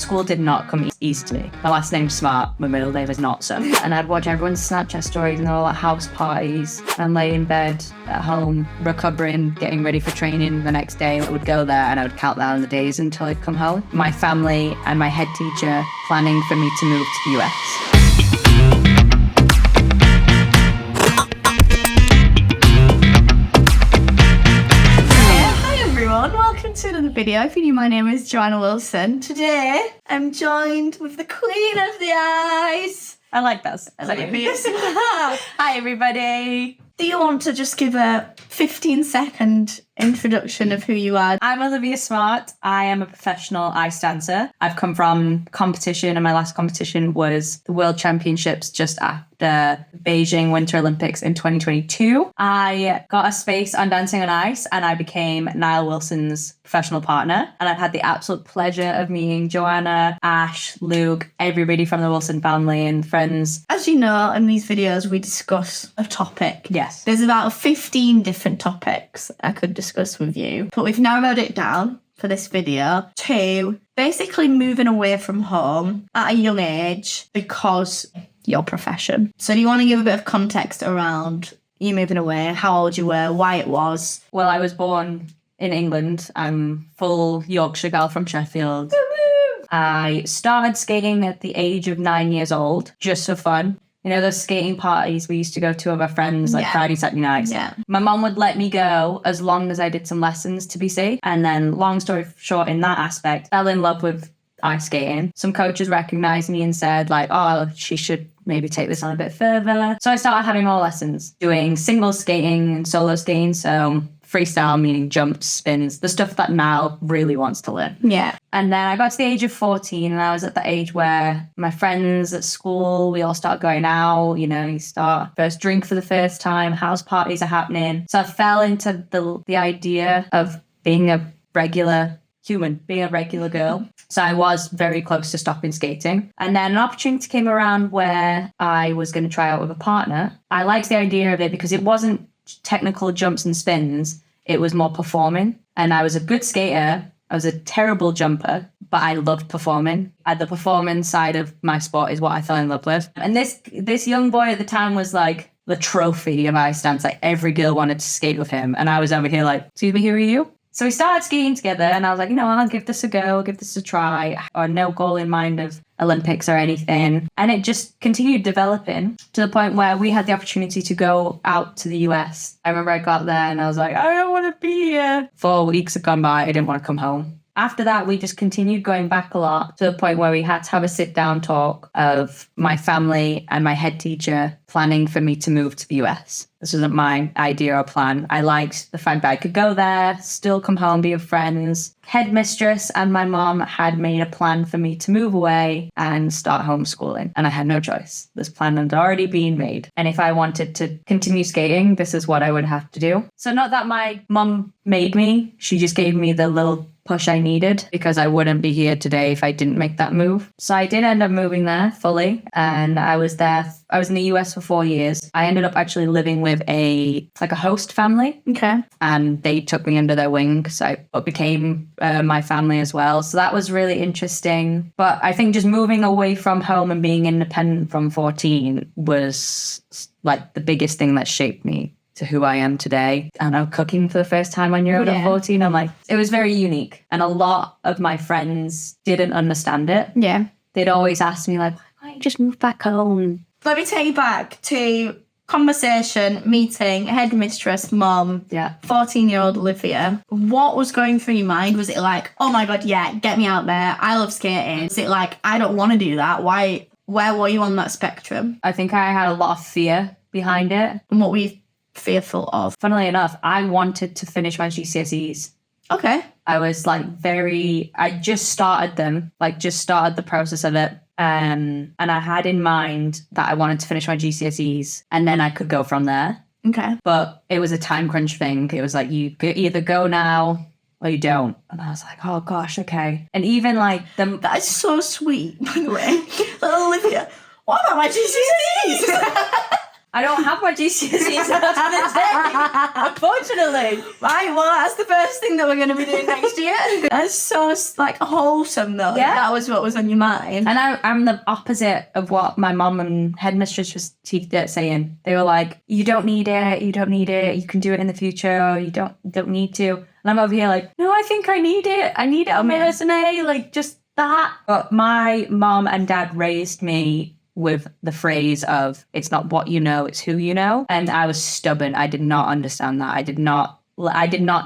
School did not come easy to me. My last name's Smart, my middle name is not so. And I'd watch everyone's Snapchat stories and all at house parties and lay in bed at home, recovering, getting ready for training the next day. I would go there and I would count down the days until I'd come home. My family and my head teacher planning for me to move to the US. Welcome to another video. If you're new, my name is Joanna Wilson. Today, I'm joined with the Queen of the Eyes. I like that. Hi, everybody. Do you want to just give a 15-second introduction of who you are? I'm Olivia Smart. I am a professional ice dancer. I've come from competition, and my last competition was the World Championships just after Beijing Winter Olympics in 2022. I got a space on Dancing on Ice, and I became Niall Wilson's professional partner. And I've had the absolute pleasure of meeting Joanna, Ash, Luke, everybody from the Wilson family and friends. As you know, in these videos, we discuss a topic. Yes. There's about 15 different topics I could discuss with you, but we've narrowed it down for this video to basically moving away from home at a young age because your profession. So do you want to give a bit of context around you moving away, how old you were, why it was? Well, I was born in England. I'm full Yorkshire girl from Sheffield. I started skating at the age of 9 years old, just for fun. You know, those skating parties we used to go to with our friends, like Friday, Saturday nights. Yeah. My mum would let me go as long as I did some lessons to be safe. And then, long story short, in that aspect, fell in love with ice skating. Some coaches recognized me and said, like, oh, she should maybe take this on a bit further. So I started having more lessons, doing single skating and solo skating. So freestyle, meaning jumps, spins, the stuff that Niall really wants to learn. Yeah. And then I got to the age of 14 and I was at the age where my friends at school, we all start going out, you know, you start first drink for the first time, house parties are happening. So I fell into the idea of being a regular human, being a regular girl. So I was very close to stopping skating. And then an opportunity came around where I was going to try out with a partner. I liked the idea of it because it wasn't technical jumps and spins, it was more performing. And I was a good skater, I was a terrible jumper, but I loved performing. The performance side of my sport is what I fell in love with. And this young boy at the time was like the trophy of ice dance. Like every girl wanted to skate with him. And I was over here like, excuse me, who are you? So we started skiing together and I was like, you know, I'll give this a go, I'll give this a try. Or no goal in mind of Olympics or anything. And it just continued developing to the point where we had the opportunity to go out to the US. I remember I got there and I was like, I don't want to be here. 4 weeks had gone by, I didn't want to come home. After that, we just continued going back a lot to the point where we had to have a sit-down talk of my family and my head teacher planning for me to move to the US. This wasn't my idea or plan. I liked the fact that I could go there, still come home, be with friends. Headmistress and my mom had made a plan for me to move away and start homeschooling. And I had no choice. This plan had already been made. And if I wanted to continue skating, this is what I would have to do. So not that my mom made me, she just gave me the little push I needed because I wouldn't be here today if I didn't make that move. So I did end up moving there fully and I was in the US for 4 years. I ended up actually living with a host family. Okay. And they took me under their wing so it became my family as well. So that was really interesting. But I think just moving away from home and being independent from 14 was like the biggest thing that shaped me to who I am today. I know, cooking for the first time when you're over 14, I'm like, it was very unique. And a lot of my friends didn't understand it. Yeah. They'd always ask me like, why don't you just move back home? Let me take you back to conversation, meeting, headmistress, mom, 14-year-old Olivia. What was going through your mind? Was it like, oh my God, yeah, get me out there. I love skating. Was it like, I don't want to do that? Why? Where were you on that spectrum? I think I had a lot of fear behind it. And what were you fearful of? Funnily enough, I wanted to finish my GCSEs. Okay. I was like I just started them, just started the process of it. And I had in mind that I wanted to finish my GCSEs and then I could go from there. Okay. But it was a time crunch thing. It was like, you could either go now or you don't. And I was like, oh gosh, okay. And even that is so sweet, by the way. Olivia, what about my GCSEs? I don't have my GCSEs unfortunately. Right, well, that's the first thing that we're going to be doing next year. That's so, like, wholesome, though. Yeah. That was what was on your mind. And I'm the opposite of what my mum and headmistress was saying. They were like, you don't need it, you can do it in the future, or you don't need to. And I'm over here like, no, I think I need it on my resume, like, just that. But my mum and dad raised me with the phrase of, it's not what you know, it's who you know. And I was stubborn. I did not understand that. I did not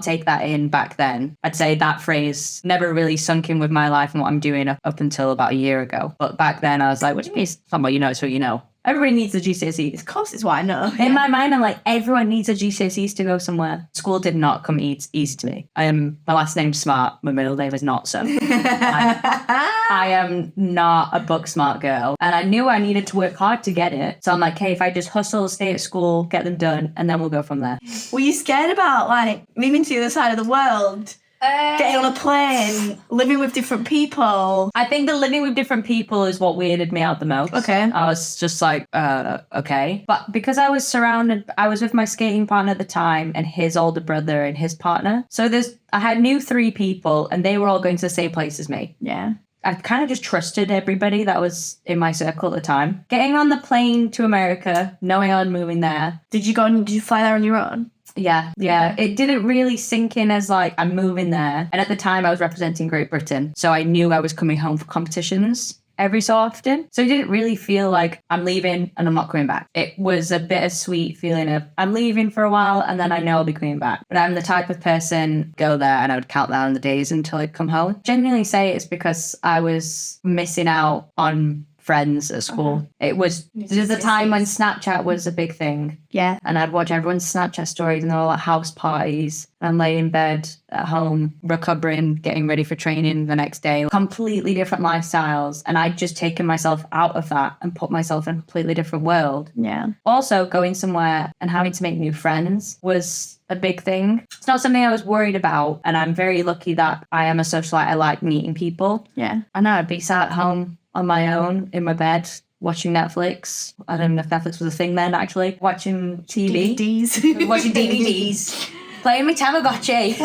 take that in back then. I'd say that phrase never really sunk in with my life and what I'm doing up until about a year ago. But back then I was like, what do you mean it's not what you know, it's who you know? Everybody needs the GCSEs. Of course, it's what I know. In my mind, I'm like, everyone needs a GCSEs to go somewhere. School did not come easy to me. My last name's Smart. My middle name is not so. I am not a book smart girl. And I knew I needed to work hard to get it. So I'm like, hey, if I just hustle, stay at school, get them done, and then we'll go from there. Were you scared about, like, moving to the other side of the world? Getting on a plane, living with different people. I think the living with different people is what weirded me out the most. Okay. I was just like, okay. But because I was with my skating partner at the time and his older brother and his partner. So I knew 3 people and they were all going to the same place as me. Yeah. I kind of just trusted everybody that was in my circle at the time. Getting on the plane to America, knowing I was moving there. Did you fly there on your own? Yeah. It didn't really sink in as like, I'm moving there. And at the time I was representing Great Britain. So I knew I was coming home for competitions every so often. So it didn't really feel like I'm leaving and I'm not coming back. It was a bittersweet feeling of I'm leaving for a while and then I know I'll be coming back. But I'm the type of person go there and I would count down the days until I'd come home. Genuinely say it's because I was missing out on friends at school. It was the time when Snapchat was a big thing. Yeah. And I'd watch everyone's Snapchat stories and they're all at house parties and lay in bed at home, recovering, getting ready for training the next day. Completely different lifestyles. And I'd just taken myself out of that and put myself in a completely different world. Yeah. Also, going somewhere and having to make new friends was a big thing. It's not something I was worried about. And I'm very lucky that I am a socialite. I like meeting people. Yeah. I know I'd be sat at home on my own in my bed watching Netflix. I don't know if Netflix was a thing then, actually. Watching TV. DVDs. Watching DVDs. Playing my Tamagotchi.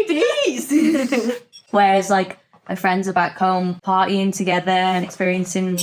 DVDs. Whereas, like, my friends are back home partying together and experiencing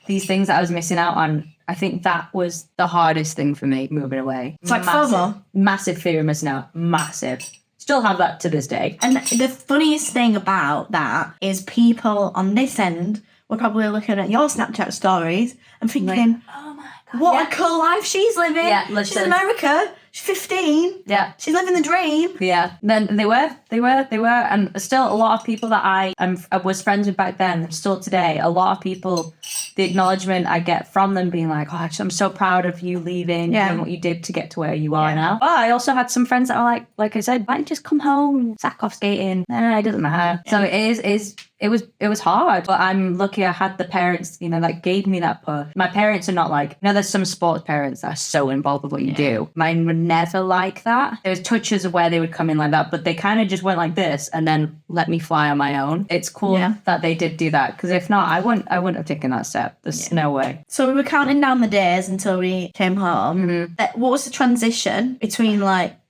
these things that I was missing out on. I think that was the hardest thing for me, moving away. It's like FOMO. Massive fear of missing out. Massive. Still have that to this day. And the funniest thing about that is people on this end were probably looking at your Snapchat stories and thinking, like, oh my God, what a cool life she's living. Yeah, she's in America. She's 15. Yeah. She's living the dream. Yeah. Then they were. And still a lot of people that I was friends with back then, still today, a lot of people, the acknowledgement I get from them being like, oh, actually, I'm so proud of you leaving and what you did to get to where you are now. But I also had some friends that are like I said, why don't you just come home, sack off skating? It doesn't matter. So it was hard, but I'm lucky I had the parents, that gave me that push. My parents are not like, there's some sports parents that are so involved with what you do. Mine were never like that. There was touches of where they would come in like that, but they kind of just went like this and then let me fly on my own. It's cool that they did do that, because if not, I wouldn't have taken that step. There's no way. So we were counting down the days until we came home. Mm-hmm. What was the transition between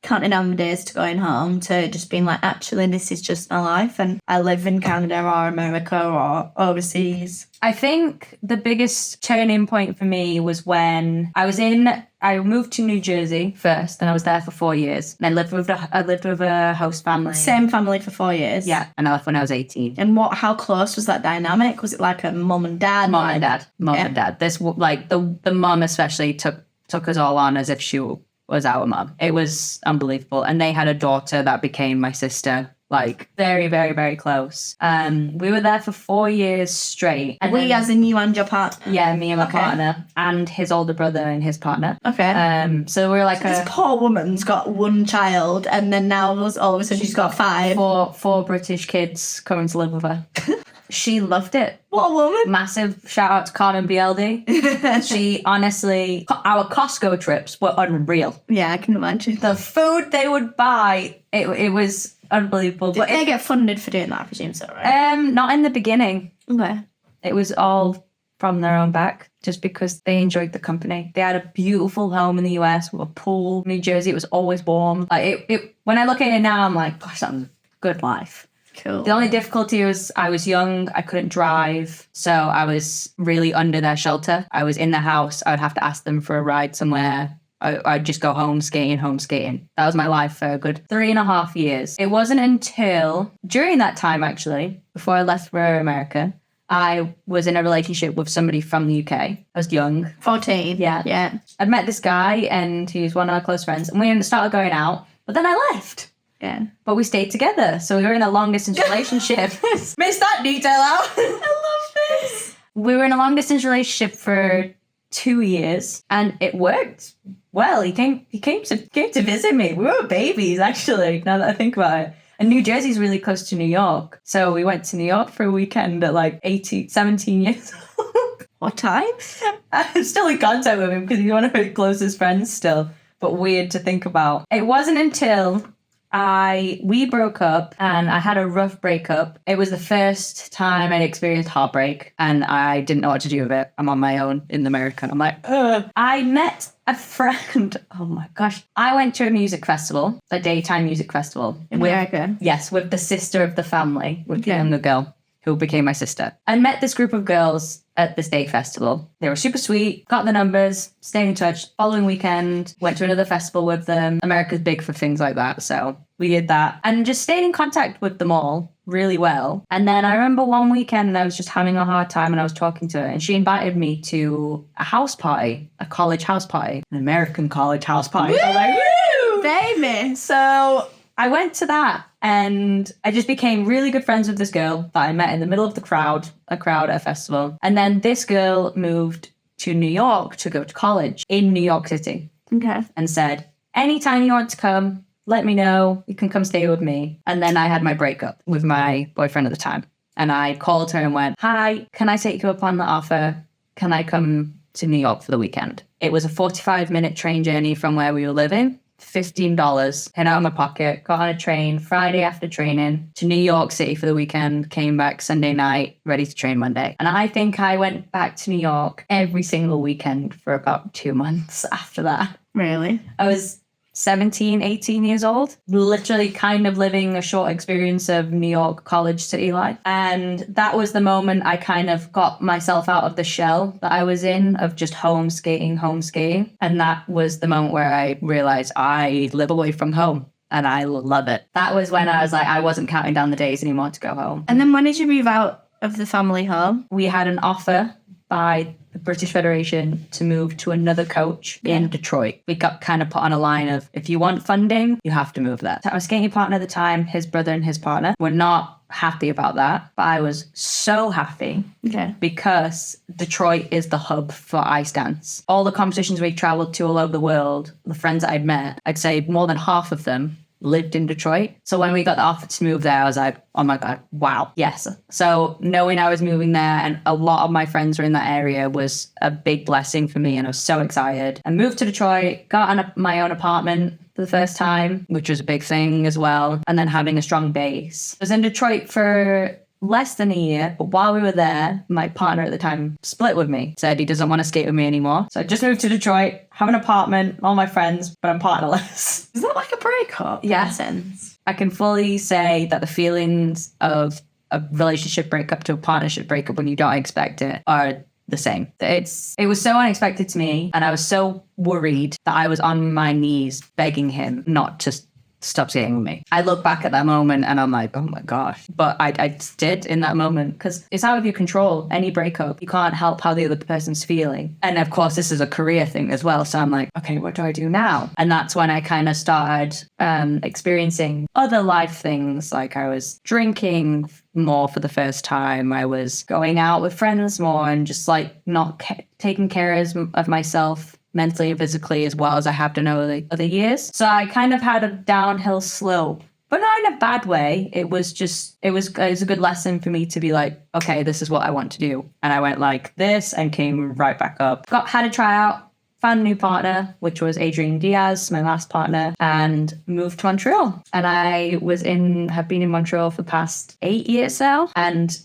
counting down the days to going home to just being like, actually, this is just my life and I live in Canada or America or overseas? I think the biggest turning point for me was when I moved to New Jersey first, and I was there for 4 years. And I lived with a host family. Same family for 4 years? Yeah, and I left when I was 18. And how close was that dynamic? Was it like a mum and dad? Mum and dad. This, the mum especially took us all on as if she was our mum. It was unbelievable. And they had a daughter that became my sister. Very, very, very close. We were there for 4 years straight. And as in you and your partner? Yeah, me and my partner. And his older brother and his partner. Okay. So we were like this poor woman's got one child, and then now all of a sudden she's got 5. Four British kids coming to live with her. She loved it. What a woman. Massive shout out to Carmen BLD. She honestly, our Costco trips were unreal. Yeah, I can imagine. The food they would buy, it was unbelievable. Did they get funded for doing that, I presume so, right? Not in the beginning. Okay. It was all from their own back just because they enjoyed the company. They had a beautiful home in the US with a pool. New Jersey, it was always warm. Like when I look at it now, I'm like, gosh, that was a good life. Cool. The only difficulty was I was young, I couldn't drive, so I was really under their shelter. I was in the house, I would have to ask them for a ride somewhere. I'd just go home skating. That was my life for a good 3.5 years. It wasn't until during that time, actually, before I left for America, I was in a relationship with somebody from the UK. I was young. 14. Yeah. I'd met this guy and he was one of my close friends and we started going out, but then I left. Yeah. But we stayed together. So we were in a long distance relationship. Missed that detail out. I love this. We were in a long distance relationship for 2 years and it worked well. He came to visit me. We were babies, actually, now that I think about it. And New Jersey's really close to New York. So we went to New York for a weekend at like 17 years old. What time? I'm still in contact with him because he's one of my closest friends still. But weird to think about. It wasn't until we broke up and I had a rough breakup. It was the first time I'd experienced heartbreak and I didn't know what to do with it. I'm on my own in America and I'm like, ugh. I met a friend. Oh my gosh. I went to a music festival, a daytime music festival. In America? Yes, with the sister of the family, with the younger girl who became my sister. I met this group of girls at this day festival. They were super sweet, got the numbers, stayed in touch. Following weekend, went to another festival with them. America's big for things like that, so we did that. And just stayed in contact with them all really well. And then I remember one weekend I was just having a hard time and I was talking to her and she invited me to a house party, a college house party, an American college house party. Woo! I was like, woo! Famous. So I went to that and I just became really good friends with this girl that I met in the middle of a crowd at a festival. And then this girl moved to New York to go to college in New York City. Okay. And said, anytime you want to come, let me know. You can come stay with me. And then I had my breakup with my boyfriend at the time. And I called her and went, hi, can I take you up on the offer? Can I come to New York for the weekend? It was a 45-minute train journey from where we were living. $15 hit out of my pocket, got on a train Friday after training to New York City for the weekend, came back Sunday night, ready to train Monday. And I think I went back to New York every single weekend for about 2 months after that. Really? I was 17, 18 years old, literally kind of living a short experience of New York college city life. And that was the moment I kind of got myself out of the shell that I was in of just home skating. And that was the moment where I realized I live away from home and I love it. That was when I was like, I wasn't counting down the days anymore to go home. And then when did you move out of the family home? We had an offer by the British Federation to move to another coach in Detroit. We got kind of put on a line of, if you want funding, you have to move there. So my skating partner at the time, his brother and his partner, were not happy about that, but I was so happy because Detroit is the hub for ice dance. All the competitions we traveled to all over the world, the friends that I'd met, I'd say more than half of them lived in Detroit. So when we got the offer to move there, I was like, oh my God, wow, yes. So knowing I was moving there and a lot of my friends were in that area was a big blessing for me. And I was so excited. I moved to Detroit, got my own apartment for the first time, which was a big thing as well. And then having a strong base. I was in Detroit for less than a year, but while we were there, my partner at the time split with me, said he doesn't want to skate with me anymore. So I just moved to Detroit, have an apartment, all my friends, but I'm partnerless. Is that like a breakup? Yeah. In a sense? I can fully say that the feelings of a relationship breakup to a partnership breakup when you don't expect it are the same. It was so unexpected to me, and I was so worried that I was on my knees begging him not to stop skating with me. I look back at that moment and I'm like, oh my gosh. But I did in that moment because it's out of your control. Any breakup, you can't help how the other person's feeling. And of course, this is a career thing as well. So I'm like, okay, what do I do now? And that's when I kind of started experiencing other life things. Like I was drinking more for the first time. I was going out with friends more and just like not taking care of myself mentally and physically as well as I have done over the other years. So I kind of had a downhill slope, but not in a bad way. It was a good lesson for me to be like, okay, this is what I want to do. And I went like this and came right back up. Had a tryout, found a new partner, which was Adrian Diaz, my last partner, and moved to Montreal. And I have been in Montreal for the past 8 years now. And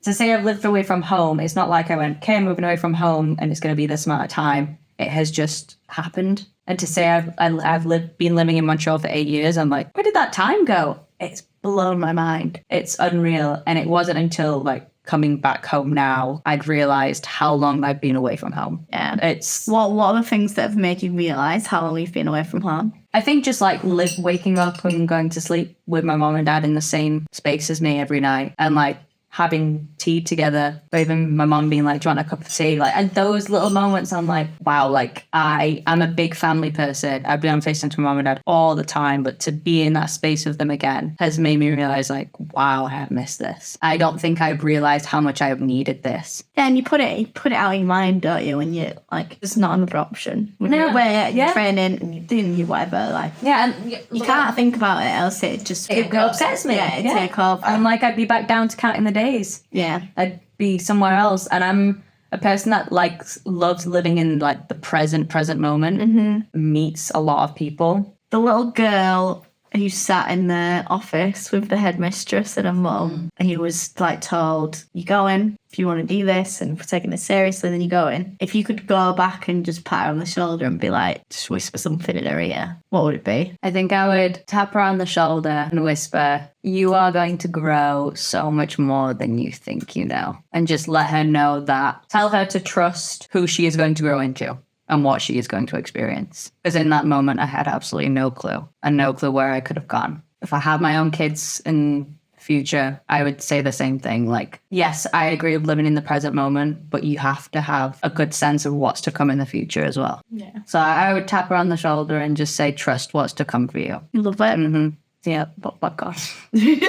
to say I've lived away from home, it's not like I went, okay, I'm moving away from home and it's going to be this amount of time. It has just happened. And to say I've been living in Montreal for 8 years, I'm like, where did that time go? It's blown my mind. It's unreal. And it wasn't until like coming back home now, I'd realized how long I've been away from home. Yeah. It's What are the things that have made you realize how long you've been away from home? I think just like waking up and going to sleep with my mom and dad in the same space as me every night, and like having tea together, or even my mom being like, do you want a cup of tea? Like, and those little moments, I'm like, wow, like I'm a big family person. I've been on FaceTime to my mom and dad all the time, but to be in that space with them again has made me realize like, wow, I have missed this. I don't think I've realized how much I've needed this. Yeah, and you put it out of your mind, don't you? When you're like, there's not another option. When No. you're away, you're Yeah. training, and you're doing your whatever. Like, Yeah, and you can't think about it, else it just upsets me. Yeah, it take over. I'm like, I'd be back down to counting the days. Yeah. I'd be somewhere else. And I'm a person that loves living in like the present moment, meets a lot of people. The little girl who sat in the office with the headmistress and her mum, and he was like told, you go in if you want to do this, and if we're taking this seriously, then you go in. If you could go back and just pat her on the shoulder and be like, just whisper something in her ear, what would it be? I think I would tap her on the shoulder and whisper, you are going to grow so much more than you think you know. And just let her know that. Tell her to trust who she is going to grow into and what she is going to experience. Because in that moment, I had absolutely no clue, and no clue where I could have gone. If I had my own kids in future, I would say the same thing. Like, yes, I agree with living in the present moment, but you have to have a good sense of what's to come in the future as well. Yeah. So I would tap her on the shoulder and just say, trust what's to come for you. You love it. Mm-hmm. Yeah, but gosh. And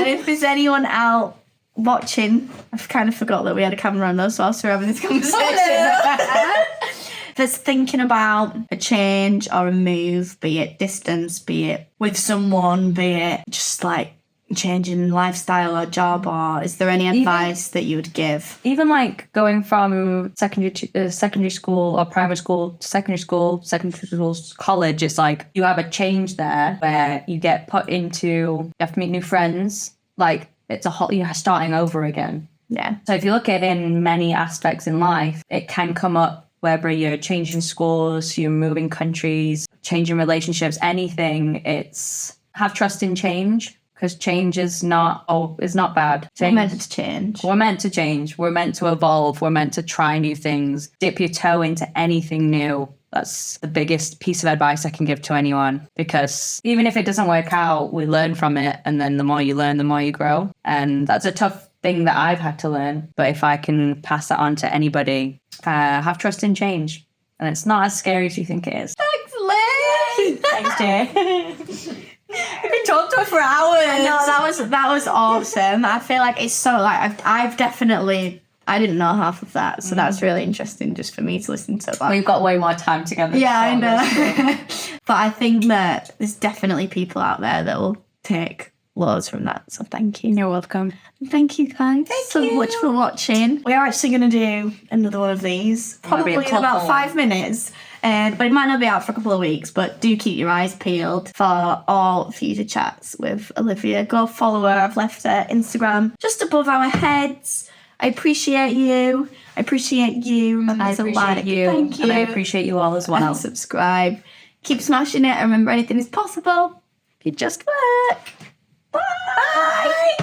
if there's anyone out watching, I've kind of forgot that we had a camera on us whilst we were having this conversation. That's thinking about a change or a move, be it distance, be it with someone, be it just like changing lifestyle or job, or is there any advice that you would give? Even like going from secondary school or primary school to secondary school to college, it's like you have a change there where you get put into, you have to meet new friends. Like it's you're starting over again. Yeah. So if you look at it in many aspects in life, it can come up whether you're changing schools, you're moving countries, changing relationships, anything. It's have trust in change, because change is not bad. We're meant to change. We're meant to change. We're meant to evolve. We're meant to try new things, dip your toe into anything new. That's the biggest piece of advice I can give to anyone, because even if it doesn't work out, we learn from it. And then the more you learn, the more you grow. And that's a tough thing that I've had to learn. But if I can pass that on to anybody, have trust in change. And it's not as scary as you think it is. Thanks, Liz. Thanks, Jay. We could talk to her for hours. No, that was awesome. I feel like it's so like I've definitely, I didn't know half of that, so that's really interesting just for me to listen to that. We've got way more time together. Yeah, I know. But I think that there's definitely people out there that will take loads from that. So thank you. You're welcome. Thank you guys so much for watching. We are actually going to do another one of these probably in about 5 minutes. But it might not be out for a couple of weeks, but do keep your eyes peeled for all future chats with Olivia. Go follow her. I've left her Instagram just above our heads. I appreciate you. I appreciate you. I appreciate you. Thank you. And I appreciate you all as well. And subscribe. Keep smashing it. Remember, anything is possible. You just work. Bye.